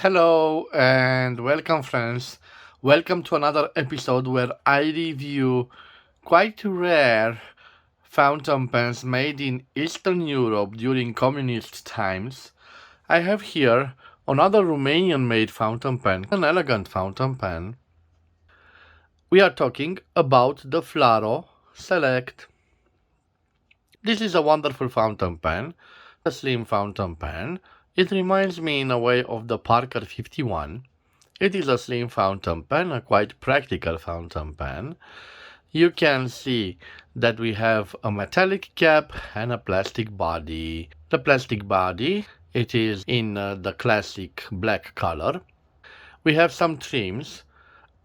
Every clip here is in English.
Hello and welcome, friends. Welcome to another episode where I review quite rare fountain pens made in Eastern Europe during communist times. I have here another Romanian made fountain pen, an elegant fountain pen. We are talking about the FLARO Select. This is a wonderful fountain pen, a slim fountain pen. It reminds me in a way of the Parker 51. It is a slim fountain pen, a quite practical fountain pen. You can see that we have a metallic cap and a plastic body. The plastic body, it is in the classic black color. We have some trims.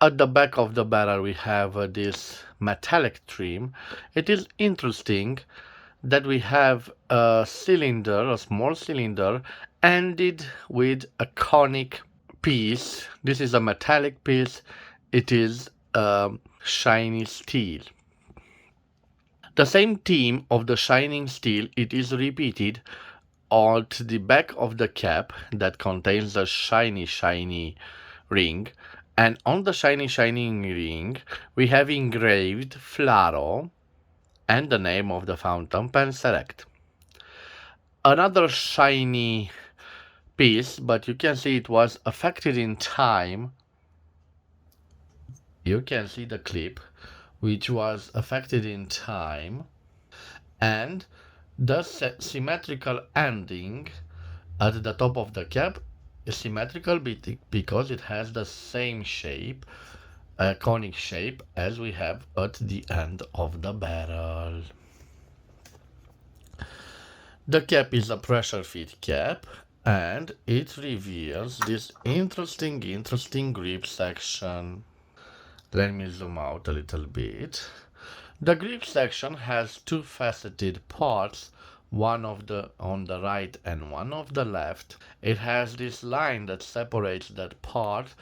At the back of the barrel we have this metallic trim. It is interesting that we have a cylinder, a small cylinder, ended with a conic piece. This is a metallic piece. It is shiny steel. The same theme of the shining steel, it is repeated at the back of the cap that contains the shiny ring. And on the shining ring, we have engraved FLARO and the name of the fountain pen Select. Another shiny piece, but you can see it was affected in time. You can see the clip which was affected in time, and the symmetrical ending at the top of the cap is symmetrical because it has the same shape, a conic shape, as we have at the end of the barrel. The cap is a pressure fit cap, and it reveals this interesting grip section. Let me zoom out a little bit. The grip section has two faceted parts, one on the right and one on the left. It has this line that separates that part,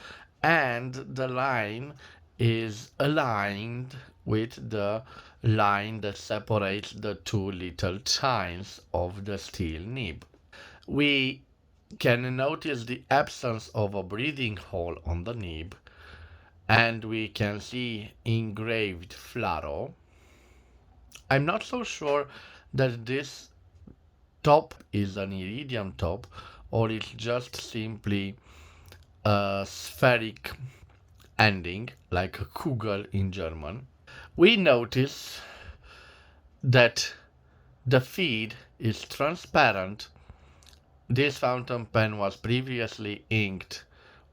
and the line is aligned with the line that separates the two little tines of the steel nib. We can notice the absence of a breathing hole on the nib, and we can see engraved FLARO. I'm not so sure that this top is an iridium top or it's just simply a spheric ending like a Kugel in German. We notice that the feed is transparent. This fountain pen was previously inked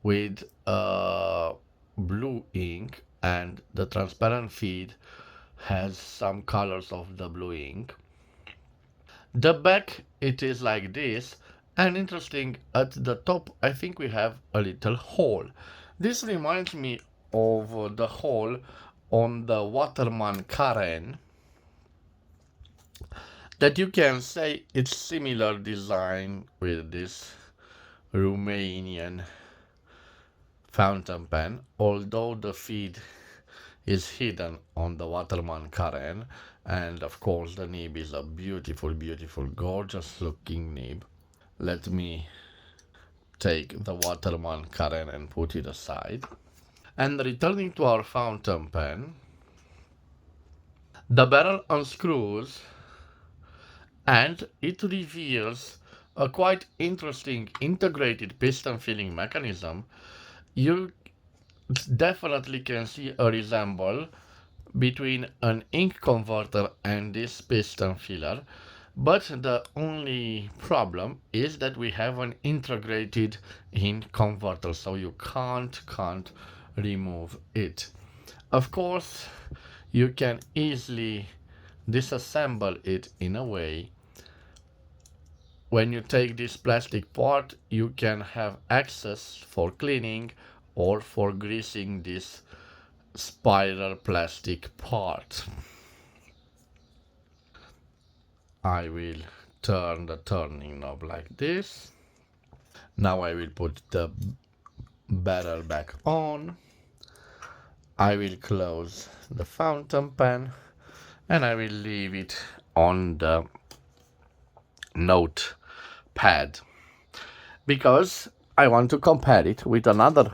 with blue ink, and the transparent feed has some colors of the blue ink. The back, it is like this, and interesting, at the top I think we have a little hole. This reminds me of the hole on the Waterman Karen, that you can say it's similar design with this Romanian fountain pen, although the feed is hidden on the Waterman Karen, and of course the nib is a beautiful, gorgeous looking nib. Let me take the Waterman Karen and put it aside. And returning to our fountain pen, the barrel unscrews and it reveals a quite interesting integrated piston filling mechanism. You definitely can see a resemble between an ink converter and this piston filler, but the only problem is that we have an integrated ink converter, so you can't remove it. Of course, you can easily disassemble it in a way. When you take this plastic part, you can have access for cleaning or for greasing this spiral plastic part. I will turn the turning knob like this. Now I will put the barrel back on. I will close the fountain pen and I will leave it on the notepad, because I want to compare it with another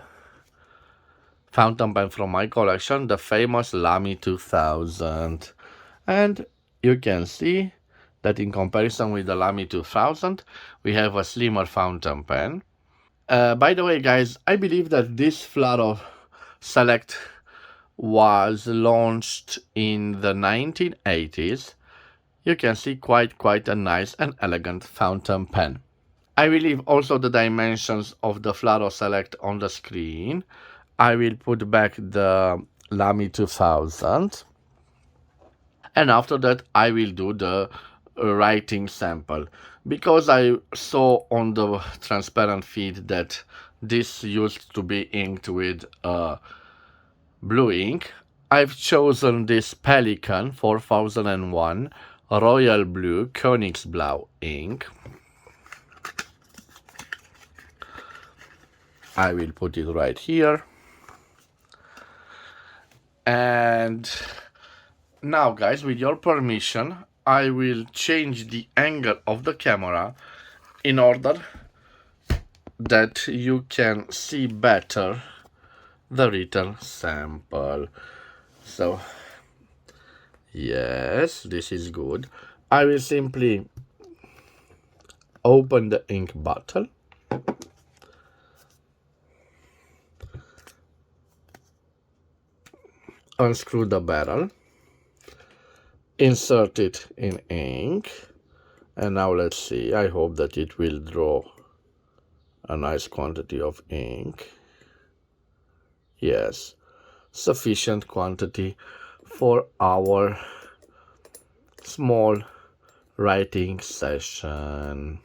fountain pen from my collection, the famous Lamy 2000. And you can see that in comparison with the Lamy 2000, we have a slimmer fountain pen. By the way, guys, I believe that this FLARO Select was launched in the 1980s. You can see quite a nice and elegant fountain pen. I will leave also the dimensions of the FLARO Select on the screen. I will put back the Lamy 2000. And after that I will do the writing sample, because I saw on the transparent feed that this used to be inked with blue ink. I've chosen this Pelikan 4001 Royal Blue Königsblau ink. I will put it right here. And now, guys, with your permission, I will change the angle of the camera in order that you can see better the written sample. So, yes, this is good. I will simply open the ink bottle. Unscrew the barrel. Insert it in ink. And now let's see. I hope that it will draw a nice quantity of ink. Yes, sufficient quantity for our small writing session.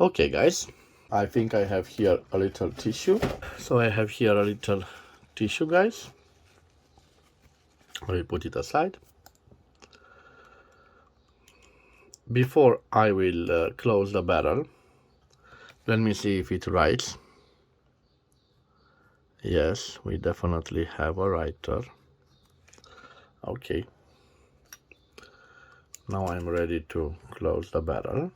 Okay, guys, I think I have here a little tissue. So I have here a little tissue, guys. I will put it aside. Before I will close the barrel, let me see if it writes. Yes, we definitely have a writer. Okay. Now I'm ready to close the barrel.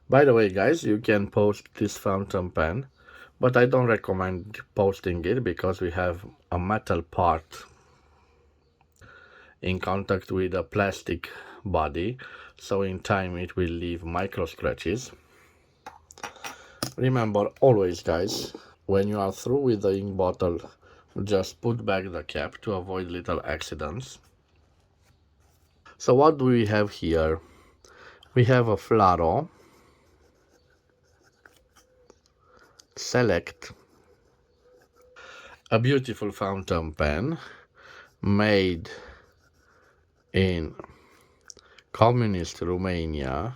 By the way, guys, you can post this fountain pen, but I don't recommend posting it because we have a metal part in contact with a plastic body, so in time it will leave micro scratches. Remember always, guys, when you are through with the ink bottle, just put back the cap to avoid little accidents. So what do we have here? We have a FLARO Select, a beautiful fountain pen made in communist Romania.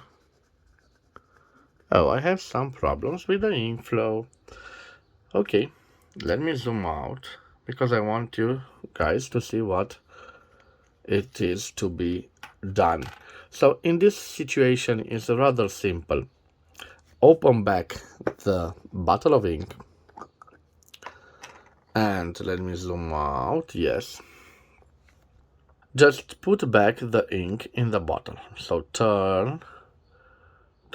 Oh, I have some problems with the ink flow. Okay, let me zoom out because I want you guys to see what it is to be done. So in this situation is rather simple. Open back the bottle of ink and let me zoom out. Yes, just put back the ink in the bottle. So turn,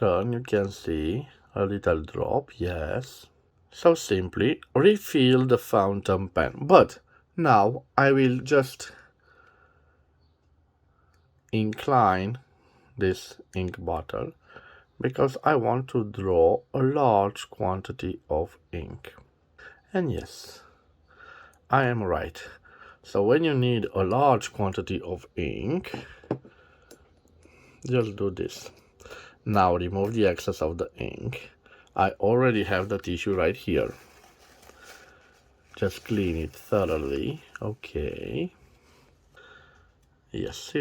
you can see a little drop. Yes, so simply refill the fountain pen. But now I will just incline this ink bottle because I want to draw a large quantity of ink. And yes, I am right. So when you need a large quantity of ink, just do this. Now remove the excess of the ink. I already have the tissue right here. Just clean it thoroughly. Okay. Yes,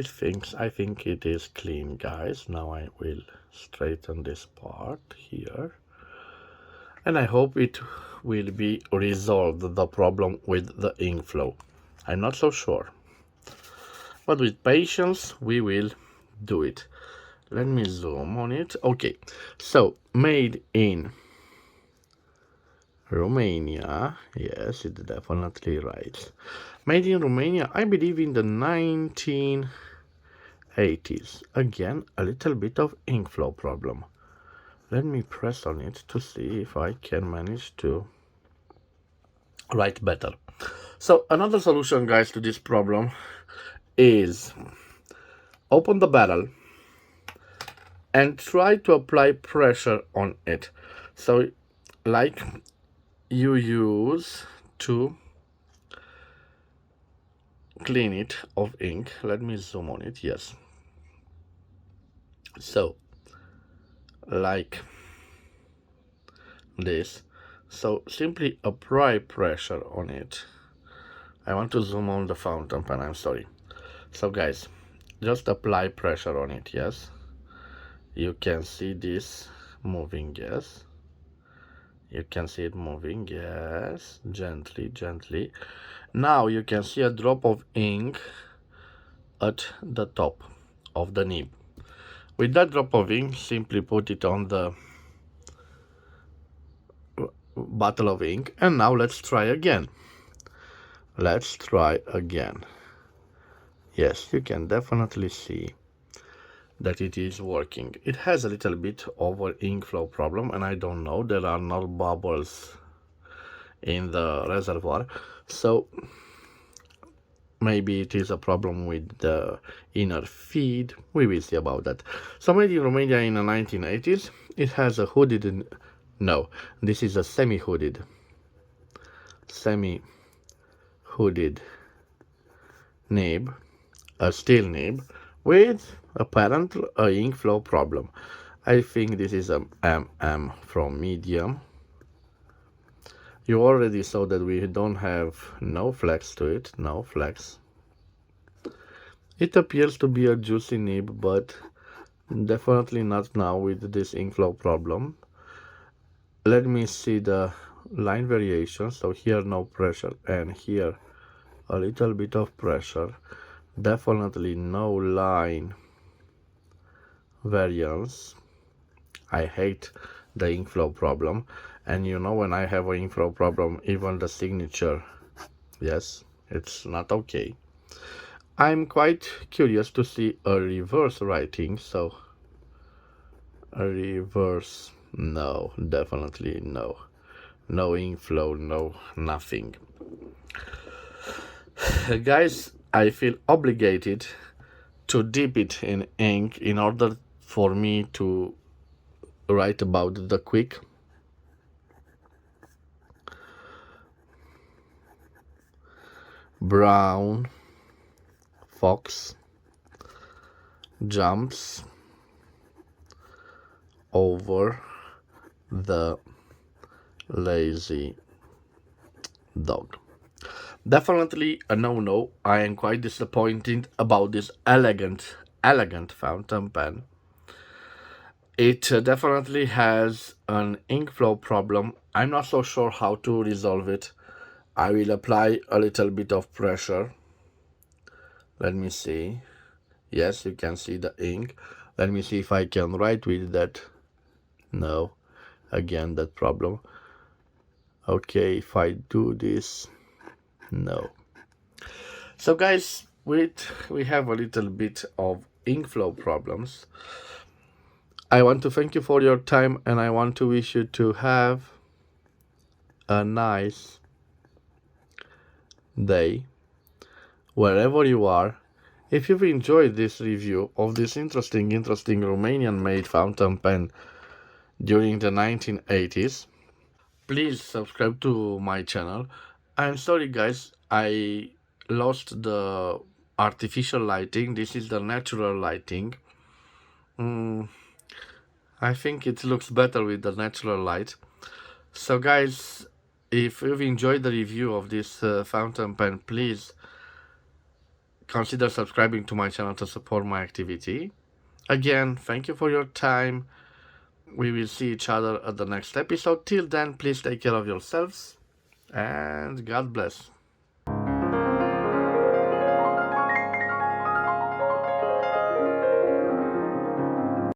I think it is clean, guys. Now I will straighten this part here. And I hope it will be resolved, the problem with the ink flow. I'm not so sure. But with patience, we will do it. Let me zoom on it. Okay, so made in Romania. Yes, it's definitely right. Made in Romania, I believe in the 1980s. Again, a little bit of ink flow problem. Let me press on it to see if I can manage to write better. So another solution, guys, to this problem is open the barrel and try to apply pressure on it. So like you use to clean it of ink. Let me zoom on it. Yes. So like this. So simply apply pressure on it. I want to zoom on the fountain pen, I'm sorry. So guys, just apply pressure on it. Yes, you can see this moving. Yes, you can see it moving. Yes, gently, gently. Now you can see a drop of ink at the top of the nib. With that drop of ink, simply put it on the bottle of ink, and now let's try again. Let's try again. Yes, you can definitely see that it is working. It has a little bit of an ink flow problem, and I don't know, there are no bubbles in the reservoir, so maybe it is a problem with the inner feed. We will see about that. So made in Romania in the 1980s. It has a hooded, no, this is a semi-hooded nib, a steel nib with apparent ink flow problem. I think this is a MM from medium. You already saw that we don't have no flex to it, no flex. It appears to be a juicy nib, but definitely not now with this ink flow problem. Let me see the line variation. So here no pressure, and here a little bit of pressure. Definitely no line variance. I hate the ink flow problem, and you know, when I have an ink flow problem, even the signature, yes, it's not okay. I'm quite curious to see a reverse writing. So a reverse, no, definitely no. No ink flow, no nothing. Guys, I feel obligated to dip it in ink in order for me to write about the quick. Brown fox jumps over the lazy dog. Definitely a no-no. I am quite disappointed about this elegant fountain pen. It definitely has an ink flow problem. I'm not so sure how to resolve it. I will apply a little bit of pressure. Let me see. Yes, you can see the ink. Let me see if I can write with that. No, again that problem. Okay, if I do this, no. So guys, we have a little bit of ink flow problems. I want to thank you for your time, and I want to wish you to have a nice day wherever you are. If you've enjoyed this review of this interesting Romanian made fountain pen during the 1980s, please subscribe to my channel. I'm sorry guys, I lost the artificial lighting. This is the natural lighting. I think it looks better with the natural light. So guys, if you've enjoyed the review of this fountain pen, please consider subscribing to my channel to support my activity. Again, thank you for your time. We will see each other at the next episode. Till then, please take care of yourselves, and God bless.